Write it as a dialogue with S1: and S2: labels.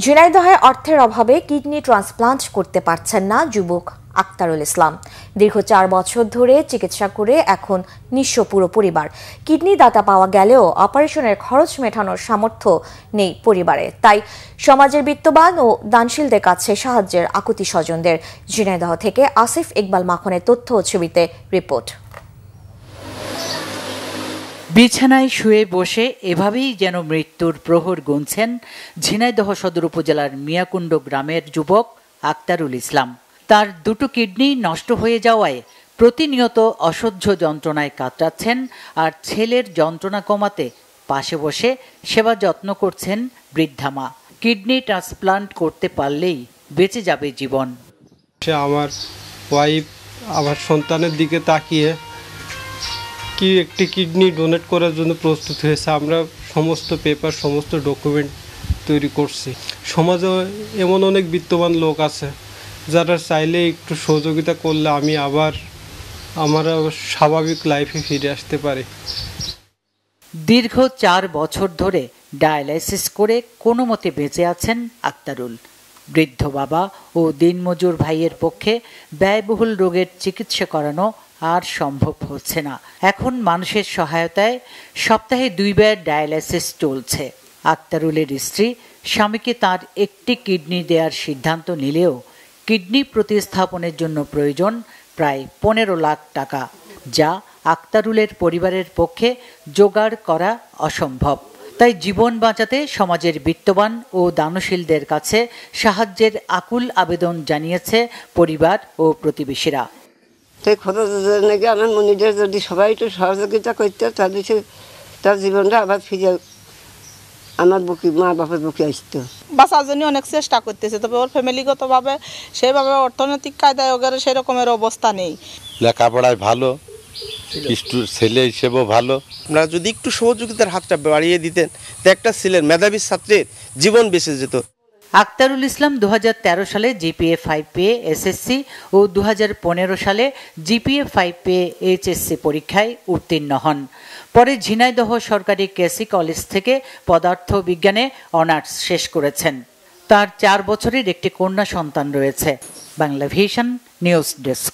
S1: ঝিনাইদহে অর্থের অভাবে kidney transplant করতে পারছেন না যুবক আক্তারুল ইসলাম। দীর্ঘ 4 বছর ধরে চিকিৎসা করে এখন নিঃস্ব পুরো পরিবার। কিডনি দাতা পাওয়া গেলেও অপারেশনের খরচ মেটানোর সামর্থ্য নেই পরিবারে। তাই সমাজের বিত্তবান ও দানশীলদের কাছে সাহায্যের আকুতি স্বজনদের। ঝিনাইদহ থেকে আসিফ ইকবাল মাখনের তথ্য ও ছবিতে রিপোর্ট।
S2: বিছানায় শুয়ে বসে এভাবেই যেন মৃত্যুর প্রহর গুনছেন ঝিনাইদহ সদর উপজেলার মিয়াকুণ্ড গ্রামের যুবক আক্তারুল ইসলাম। তার দুটো কিডনি নষ্ট হয়ে যাওয়ায় প্রতিনিয়ত অসহ্য যন্ত্রণায় কাতরাচ্ছেন, আর ছেলের যন্ত্রণা কমাতে পাশে বসে সেবা যত্ন করছেন বৃদ্ধা মা। কিডনি ট্রান্সপ্লান্ট করতে পারলেই বেঁচে যাবে জীবন।
S3: আমার ওয়াইফ আমার সন্তানের দিকে তাকিয়ে কি একটি কিডনি ডোনেট করার জন্য প্রস্তুত হয়েছে। আমরা সমস্ত পেপার, সমস্ত ডকুমেন্ট তৈরি করছি। সমাজে এমন অনেক বিত্তবান লোক আছে যারা চাইলে একটু সহযোগিতা করলে আমি আবার আমার স্বাভাবিক লাইফে ফিরে আসতে পারি।
S2: দীর্ঘ 4 বছর ধরে ডায়ালাইসিস করে কোনো মতে বেঁচে আছেন আক্তারুল। বৃদ্ধ বাবা ও দিনমজুর ভাইয়ের পক্ষে ব্যয়বহুল রোগের চিকিৎসা করানো আর সম্ভব হচ্ছে না। এখন মানুষের সহায়তায় সপ্তাহে 2 বার ডায়ালাইসিস চলছে। আক্তারুলের স্ত্রী স্বামীকে তার একটি কিডনি দেওয়ার সিদ্ধান্ত নিলেও কিডনি প্রতিস্থাপনের জন্য প্রয়োজন প্রায় 15 লাখ টাকা, যা আক্তারুলের পরিবারের পক্ষে জোগাড় করা অসম্ভব। তাই জীবন বাঁচাতে সমাজের বিত্তবান ও দানশীলদের কাছে সাহায্যের আকুল আবেদন জানিয়েছে পরিবার ও প্রতিবেশীরা।
S4: তাই খোদা নাকি আমার মনিদের যদি সবাই একটু সহযোগিতা করতে, তাহলে সে তার জীবনটা আবার ফিরে আমার বুকে, মা বাবার বুকে আসতো।
S5: বাঁচার জন্য অনেক চেষ্টা করতেছে, তবে ওর ফ্যামিলিগতভাবে সেভাবে অর্থনৈতিক কায়দায় ওগের সেরকমের অবস্থা নেই। লেখাপড়ায় ভালো,
S6: ছেলে হিসেবেও ভালো।
S7: আপনারা যদি একটু সহযোগিতার হাতটা বাড়িয়ে দিতেন, তো একটা ছেলের মেধাবী ছাত্রের জীবন বেঁচে যেত।
S2: আক্তারুল ইসলাম 2013 সালে জিপিএ 5 পেয়ে এসএসসি ও 2015 সালে জিপিএ 5 পেয়ে এইচএসসি পরীক্ষায় উত্তীর্ণ হন। পরে ঝিনাইদহ সরকারি কেসি কলেজ থেকে পদার্থ বিজ্ঞানে অনার্স শেষ করেছেন। তার 4 বছরের একটি কন্যা সন্তান রয়েছে। Bangla vision news desk.